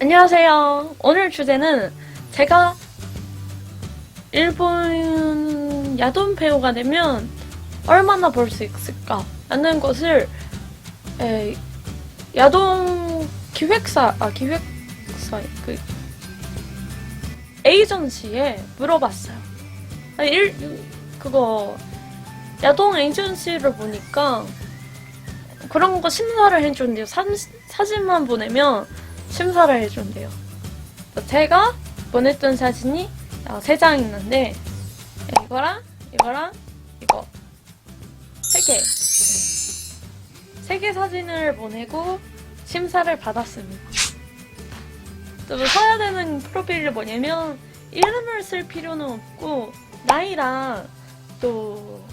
안녕하세요. 오늘 주제는 제가 일본 야동 배우가 되면 얼마나 벌 수 있을까 라는 것을 야동 기획사 에이전시에 물어봤어요. 야동 에이전시를 보니까 그런 거 심사를 해준대요. 사진만 보내면 심사를 해준대요. 제가 보냈던 사진이 3장 있는데 이거랑 이거 3개 3개 사진을 보내고 심사를 받았습니다. 또 써야 되는 프로필이 뭐냐면 이름을 쓸 필요는 없고 나이랑 또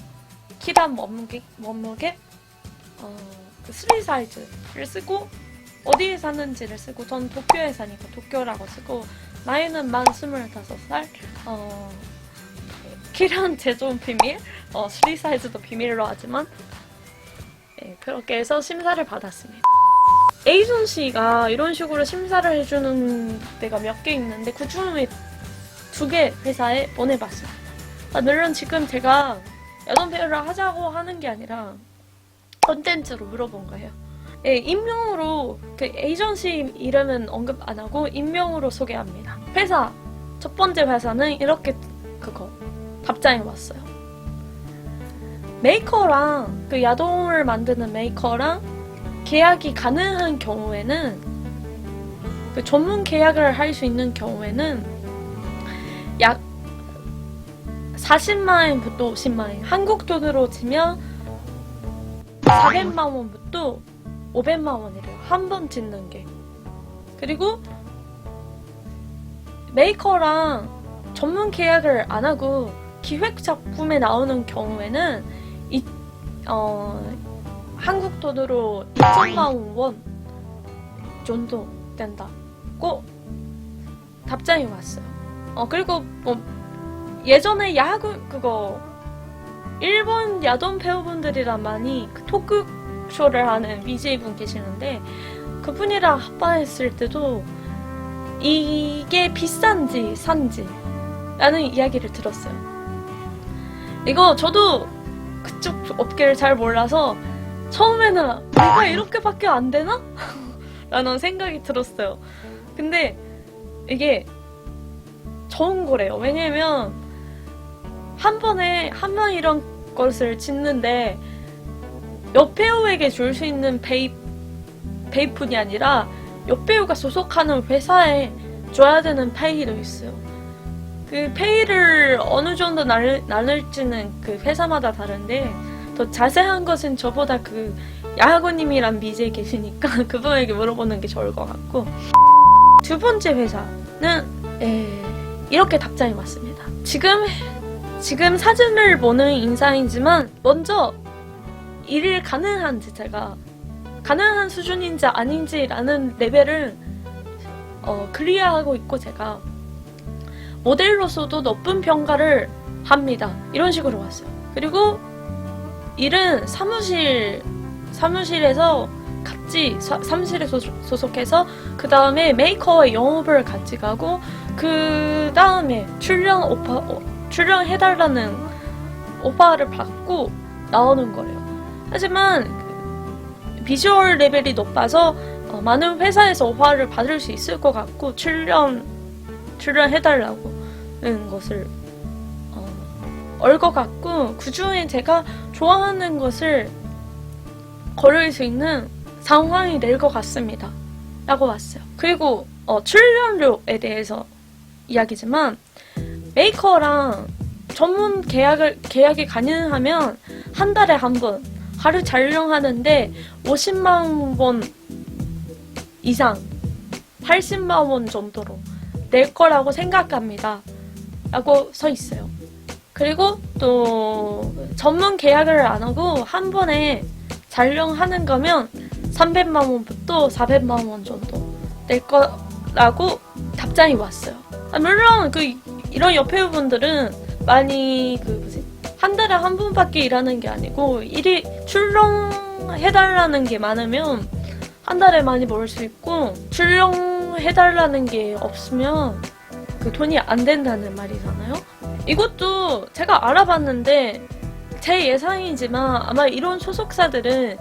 키랑 몸무게 그 3사이즈를 쓰고 어디에 사는지를 쓰고 전 도쿄에 사니까 도쿄라고 쓰고 나이는 만 25살 키랑 제조는 비밀 3사이즈도 비밀로 하지만 그렇게 해서 심사를 받았습니다. 에이전시가 이런 식으로 심사를 해주는 데가 몇 개 있는데 그 중에 2개 회사에 보내봤습니다. 물론 지금 제가 야동 배우를 하자고 하는 게 아니라 컨텐츠로 물어본 거예요. 익명으로 그 에이전시 이름은 언급 안 하고 익명으로 소개합니다. 회사 첫 번째 회사는 이렇게 답장이 왔어요. 메이커랑 그 야동을 만드는 메이커랑 계약이 가능한 경우에는 그 전문 계약을 할 수 있는 경우에는 약 40만 원부터 50만 원, 한국 돈으로 치면 400만 원부터 500만 원이래요. 한 번 찍는 게. 그리고 메이커랑 전문 계약을 안 하고 기획 작품에 나오는 경우에는 한국 돈으로 2천만 원 정도 된다고 답장이 왔어요. 그리고 예전에 일본 야동 배우분들이랑 많이 토크쇼를 하는 BJ분 계시는데 그분이랑 합방했을 때도 이게 비싼지 산지 라는 이야기를 들었어요. 이거 저도 그쪽 업계를 잘 몰라서 처음에는 내가 이렇게밖에 안 되나? 라는 생각이 들었어요. 근데 이게 좋은 거래요. 왜냐면 한 번 이런 것을 짓는데 여배우에게 줄 수 있는 페이뿐이 아니라 여배우가 소속하는 회사에 줘야 되는 페이도 있어요. 그 페이를 어느 정도 나눌지는 그 회사마다 다른데 더 자세한 것은 저보다 그 야하고님이란 BJ 계시니까 그분에게 물어보는 게 좋을 것 같고 2번째 회사는 이렇게 답장이 왔습니다. 지금 사진을 보는 인상이지만 먼저 일을 가능한지 제가 가능한 수준인지 아닌지라는 레벨을 클리어하고 있고 제가 모델로서도 높은 평가를 합니다. 이런 식으로 왔어요. 그리고 일은 사무실에서 같이 사무실에 소속해서 그 다음에 메이커의 영업을 같이 가고 그 다음에 출연해달라는 오파를 받고 나오는 거래요. 하지만 비주얼 레벨이 높아서 많은 회사에서 오파를 받을 수 있을 것 같고 출연해달라고 하는 것을 올 것 같고 그 중에 제가 좋아하는 것을 고를 수 있는 상황이 될 것 같습니다. 라고 왔어요. 그리고 출연료에 대해서 이야기지만 메이커랑 전문 계약이 가능하면 한 달에 한 번 하루 촬영하는데 50만 원 이상 80만 원 정도로 낼 거라고 생각합니다. 라고 써 있어요. 그리고 또 전문 계약을 안 하고 한 번에 촬영하는 거면 300만 원부터 400만 원 정도 낼 거라고 답장이 왔어요. 물론 이런 여배우분들은 많이 한 달에 한 번밖에 일하는 게 아니고 일이 출연해달라는 게 많으면 한 달에 많이 벌 수 있고 출연해 해달라는 게 없으면 그 돈이 안 된다는 말이잖아요. 이것도 제가 알아봤는데 제 예상이지만 아마 이런 소속사들은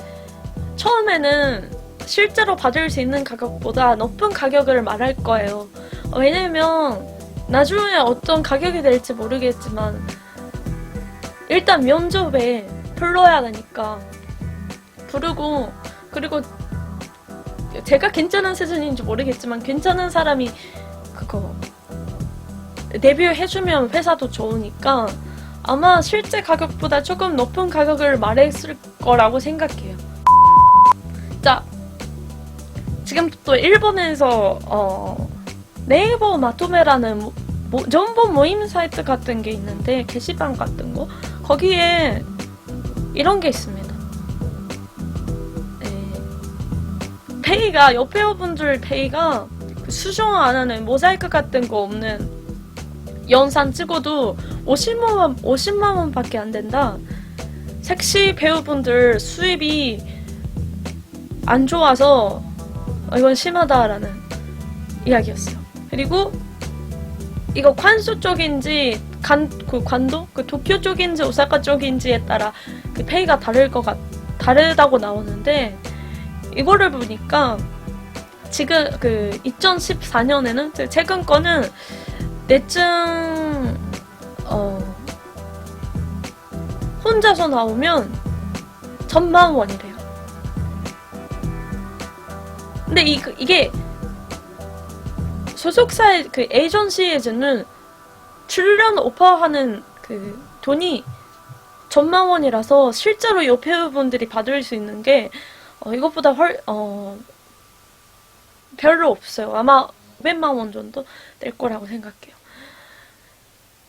처음에는 실제로 받을 수 있는 가격보다 높은 가격을 말할 거예요. 왜냐면 나중에 어떤 가격이 될지 모르겠지만 일단 면접에 불러야 되니까 부르고, 그리고 제가 괜찮은 수준인지 모르겠지만 괜찮은 사람이 그거 데뷔해주면 회사도 좋으니까 아마 실제 가격보다 조금 높은 가격을 말했을 거라고 생각해요. 자, 지금 또 일본에서 네이버 마토메라는 정보 모임 사이트 같은 게 있는데, 게시판 같은 거, 거기에 이런 게 있습니다. 페이가, 여배우분들 페이가 수정 안 하는 모자이크 같은 거 없는 영상 찍어도 50만 원밖에 안 된다. 섹시 배우분들 수입이 안 좋아서 이건 심하다라는 이야기였어요. 그리고 이거 관수 쪽인지 관도? 그 도쿄 쪽인지 오사카 쪽인지에 따라 그 페이가 다르다고 나오는데, 이거를 보니까 지금 그 2014년에는 최근 거는 내증 혼자서 나오면 1,000만 원이래요. 근데 이게 소속사의 그 에이전시에 주는 출연 오퍼하는 그 돈이 1,000만 원이라서 실제로 여배우분들이 받을 수 있는 게 이것보다 별로 없어요. 아마 500만 원 정도 될 거라고 생각해요.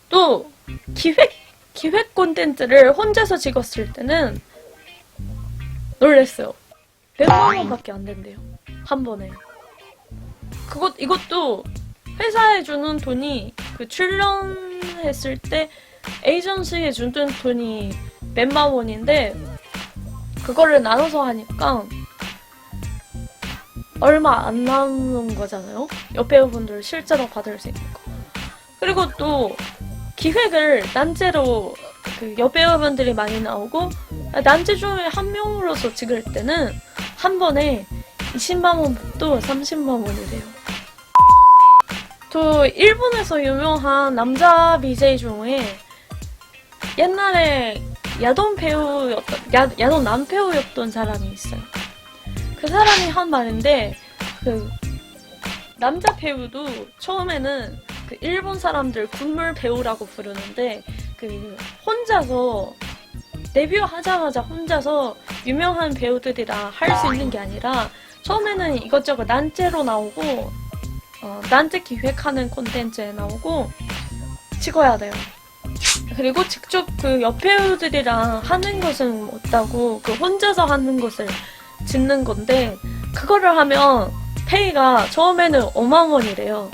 또 기획 콘텐츠를 혼자서 찍었을 때는 놀랬어요. 100만 원밖에 안 된대요. 한 번에. 이것도 회사에 주는 돈이 그 출연했을 때 에이전시에 주는 돈이 몇만 원인데, 그거를 나눠서 하니까 얼마 안 남는 거잖아요. 여배우분들 실제로 받을 수 있는 거. 그리고 또 기획을 난제로 그 여배우분들이 많이 나오고, 난제 중에 한 명으로서 찍을 때는 한 번에 20만 원부터 30만 원이래요. 또 일본에서 유명한 남자 BJ 중에 옛날에 야동 남배우였던 사람이 있어요. 그 사람이 한 말인데, 그 남자 배우도 처음에는 그 일본 사람들 군물 배우라고 부르는데, 그 혼자서 데뷔하자마자 혼자서 유명한 배우들이랑 할 수 있는 게 아니라 처음에는 이것저것 난제로 나오고 난제 기획하는 콘텐츠에 나오고 찍어야 돼요. 그리고 직접 그 여배우들이랑 하는 것은 없다고, 그 혼자서 하는 것을 짓는 건데, 그거를 하면 페이가 처음에는 5만 원이래요.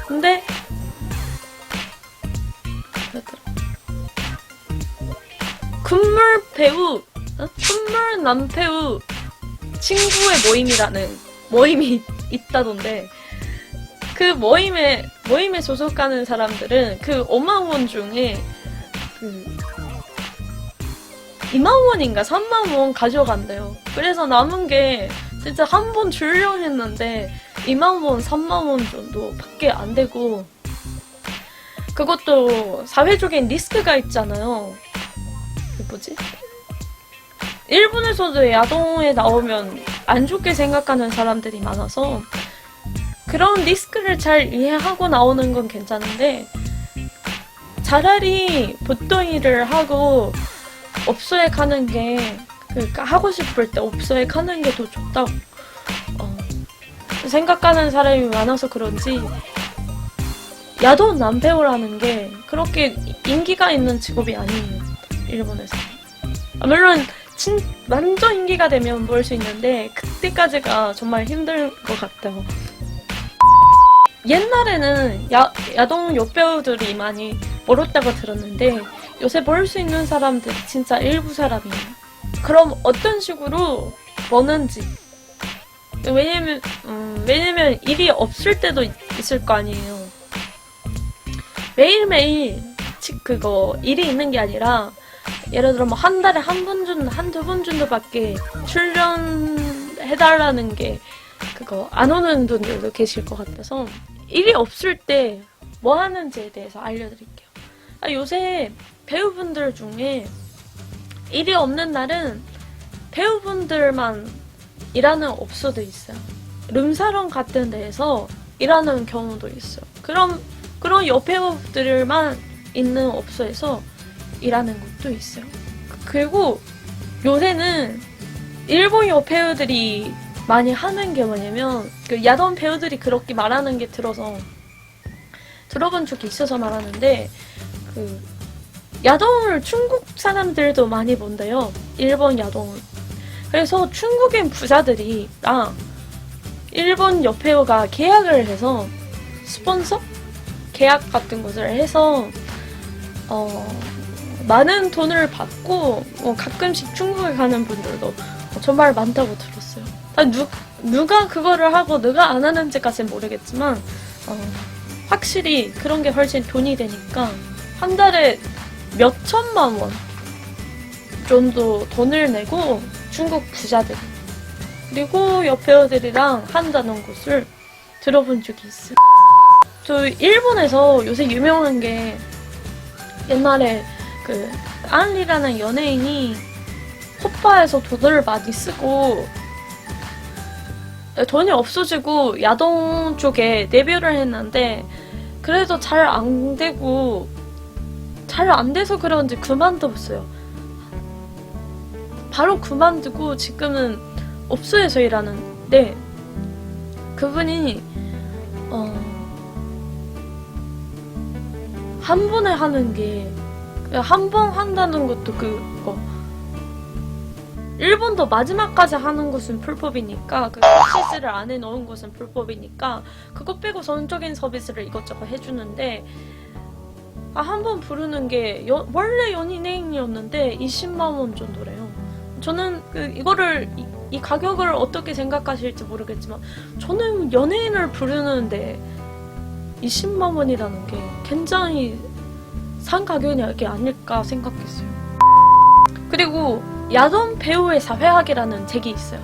근데 군물 남배우 친구의 모임이라는 모임이 있다던데, 그 모임에 소속하는 사람들은 그 5만 원 중에 그 2만 원인가 3만 원 가져간대요. 그래서 남은 게 진짜 한 번 출연했는데 2만 원, 3만 원 정도밖에 안 되고, 그것도 사회적인 리스크가 있잖아요. 그 뭐지? 일본에서도 야동에 나오면 안 좋게 생각하는 사람들이 많아서 그런 리스크를 잘 이해하고 나오는 건 괜찮은데, 차라리 보통 일을 하고 업소에 가는 게, 하고 싶을 때 업소에 가는 게 더 좋다고 생각하는 사람이 많아서 그런지, 야동 남배우라는 게 그렇게 인기가 있는 직업이 아니에요, 일본에서. 물론 완전 인기가 되면 볼 수 있는데 그때까지가 정말 힘들 것 같아요. 옛날에는 야동 여배우들이 많이 멀었다고 들었는데, 요새 볼 수 있는 사람들이 진짜 일부 사람이에요. 그럼 어떤 식으로 버는지 왜냐면 일이 없을 때도 있을 거 아니에요. 매일매일 그거 일이 있는 게 아니라 예를 들어 뭐 한 달에 한 번 정도, 한두 번 정도밖에 출연해달라는 게 그거 안 오는 분들도 계실 것 같아서 일이 없을 때 뭐 하는지에 대해서 알려드릴게요. 요새 배우분들 중에 일이 없는 날은 배우분들만 일하는 업소도 있어요. 룸사롱 같은 데에서 일하는 경우도 있어요. 그런 여배우들만 있는 업소에서 일하는 것도 있어요. 그리고 요새는 일본 여배우들이 많이 하는 게 뭐냐면 그 야동 배우들이 그렇게 말하는 게 들어본 적이 있어서 말하는데 그 야동을 중국 사람들도 많이 본대요. 일본 야동을. 그래서 중국인 부자들이랑 일본 여배우가 계약을 해서 스폰서? 계약 같은 것을 해서 많은 돈을 받고 가끔씩 중국에 가는 분들도 정말 많다고 들었어요. 누가 그거를 하고 누가 안 하는지까지는 모르겠지만 확실히 그런 게 훨씬 돈이 되니까 한 달에 몇 천만 원 정도 돈을 내고 중국 부자들 그리고 여배우들이랑 한다는 것을 들어본 적이 있어요. 저 일본에서 요새 유명한 게 옛날에 그 안리라는 연예인이 호빠에서 돈을 많이 쓰고 돈이 없어지고 야동 쪽에 데뷔를 했는데 그래도 잘 안 돼서 그런지 그만뒀어요. 바로 그만두고 지금은 업소에서 일하는데 그분이 한 번에 하는 게 한 번 한다는 것도 그거 일본도 마지막까지 하는 것은 불법이니까 그 서비스를 안 해놓은 것은 불법이니까 그것 빼고 전적인 서비스를 이것저것 해주는데 한 번 부르는 게 원래 연예인이었는데 20만 원 정도래요. 저는 이거를 이 가격을 어떻게 생각하실지 모르겠지만 저는 연예인을 부르는데 20만 원이라는 게 굉장히 산 가격이 아닐까 생각했어요. 그리고 야동 배우의 사회학이라는 책이 있어요.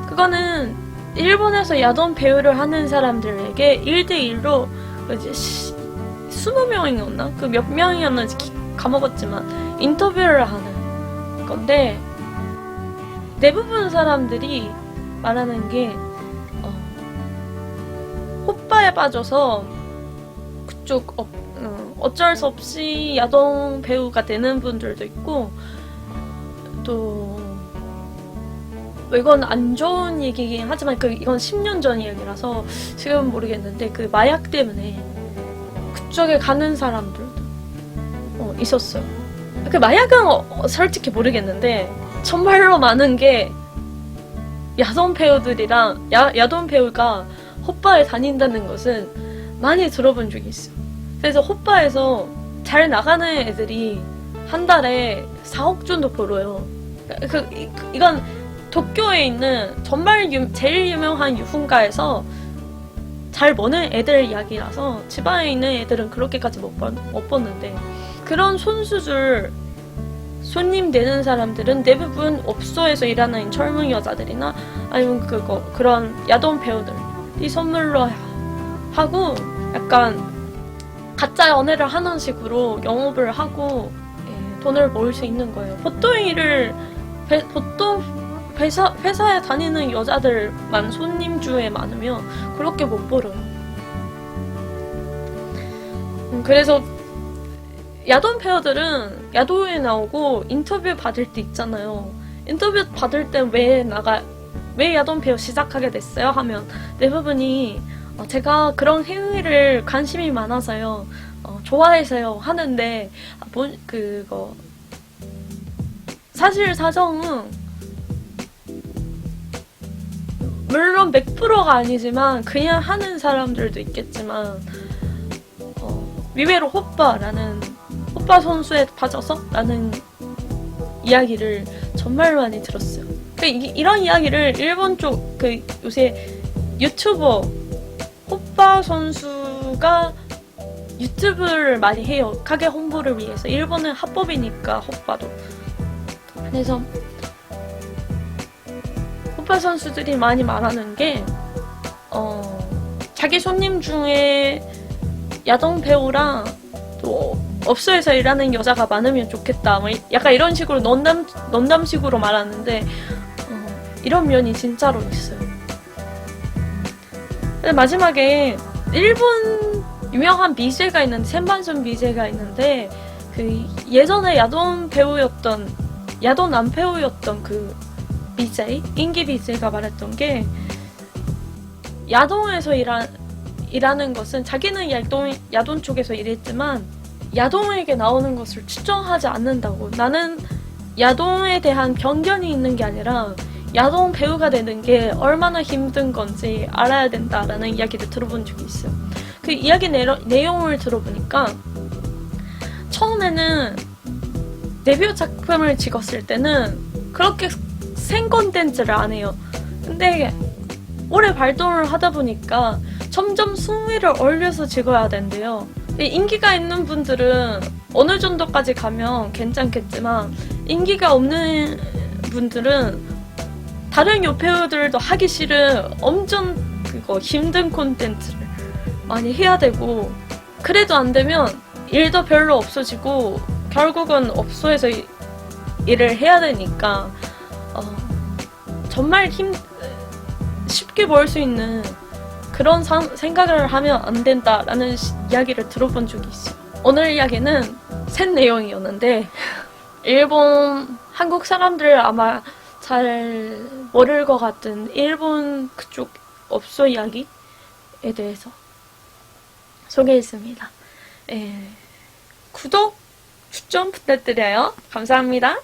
그거는 일본에서 야동 배우를 하는 사람들에게 1대1로 20명이었나? 그 몇 명이었는지 까먹었지만 인터뷰를 하는 건데 대부분 사람들이 말하는 게 호빠에 빠져서 그쪽 어쩔 수 없이 야동 배우가 되는 분들도 있고 또 이건 안 좋은 얘기긴 하지만 이건 10년 전 얘기라서 지금은 모르겠는데 그 마약 때문에 그쪽에 가는 사람들도 있었어요. 그 마약은 솔직히 모르겠는데 정말로 많은 게 야동 배우들이랑 야동 배우가 호빠에 다닌다는 것은 많이 들어본 적이 있어요. 그래서 호빠에서 잘 나가는 애들이 한 달에 4억 정도 벌어요. 이건 도쿄에 있는 정말 제일 유명한 유흥가에서 잘 버는 애들 이야기라서 지방에 있는 애들은 그렇게까지 못 버는데 그런 선수들 손님 되는 사람들은 대부분 업소에서 일하는 젊은 여자들이나 아니면 그런 야동 배우들이 선물로 하고 약간 가짜 연애를 하는 식으로 영업을 하고 돈을 벌 수 있는 거예요. 보통 회사에 다니는 여자들만 손님주에 많으면 그렇게 못 벌어요. 그래서 야동 배우들은 야동에 나오고 인터뷰 받을 때 있잖아요. 인터뷰 받을 때 왜 야동 배우 시작하게 됐어요? 하면 대부분이 제가 그런 행위를 관심이 많아서요. 좋아해서요. 하는데 사실 사정은 물론 100%가 아니지만 그냥 하는 사람들도 있겠지만 의외로 호빠 선수에 빠져서 라는 이야기를 정말 많이 들었어요. 이런 이야기를 일본 쪽 요새 유튜버 호빠 선수가 유튜브를 많이 해요. 가게 홍보를 위해서. 일본은 합법이니까 호빠도. 그래서 호빠 선수들이 많이 말하는 게 자기 손님 중에 야동 배우랑 또 업소에서 일하는 여자가 많으면 좋겠다. 뭐 약간 이런 식으로 농담식으로 말하는데 이런 면이 진짜로 있어요. 근데 마지막에 일본 유명한 BJ가 있는데 샌반순 BJ가 있는데 예전에 야동 남배우였던 BJ 인기 BJ가 말했던 게 야동에서 일하는 것은 자기는 야동 쪽에서 일했지만 야동에게 나오는 것을 추천하지 않는다고. 나는 야동에 대한 편견이 있는 게 아니라 야동 배우가 되는 게 얼마나 힘든 건지 알아야 된다라는 이야기를 들어본 적이 있어요. 그 이야기 내용을 들어보니까 처음에는 데뷔 작품을 찍었을 때는 그렇게 생 콘텐츠를 안 해요. 근데 오래 발전을 하다 보니까 점점 수위를 올려서 찍어야 된대요. 인기가 있는 분들은 어느 정도까지 가면 괜찮겠지만 인기가 없는 분들은 다른 여배우들도 하기 싫은 엄청 힘든 콘텐츠를 많이 해야 되고, 그래도 안 되면 일도 별로 없어지고 결국은 업소에서 일을 해야 되니까 정말 쉽게 벌 수 있는 그런 생각을 하면 안 된다라는 이야기를 들어본 적이 있어요. 오늘 이야기는 새 내용이었는데 한국 사람들 아마 잘 모를 것 같은 일본 그쪽 업소 이야기에 대해서 소개했습니다. 구독, 추천 부탁드려요. 감사합니다.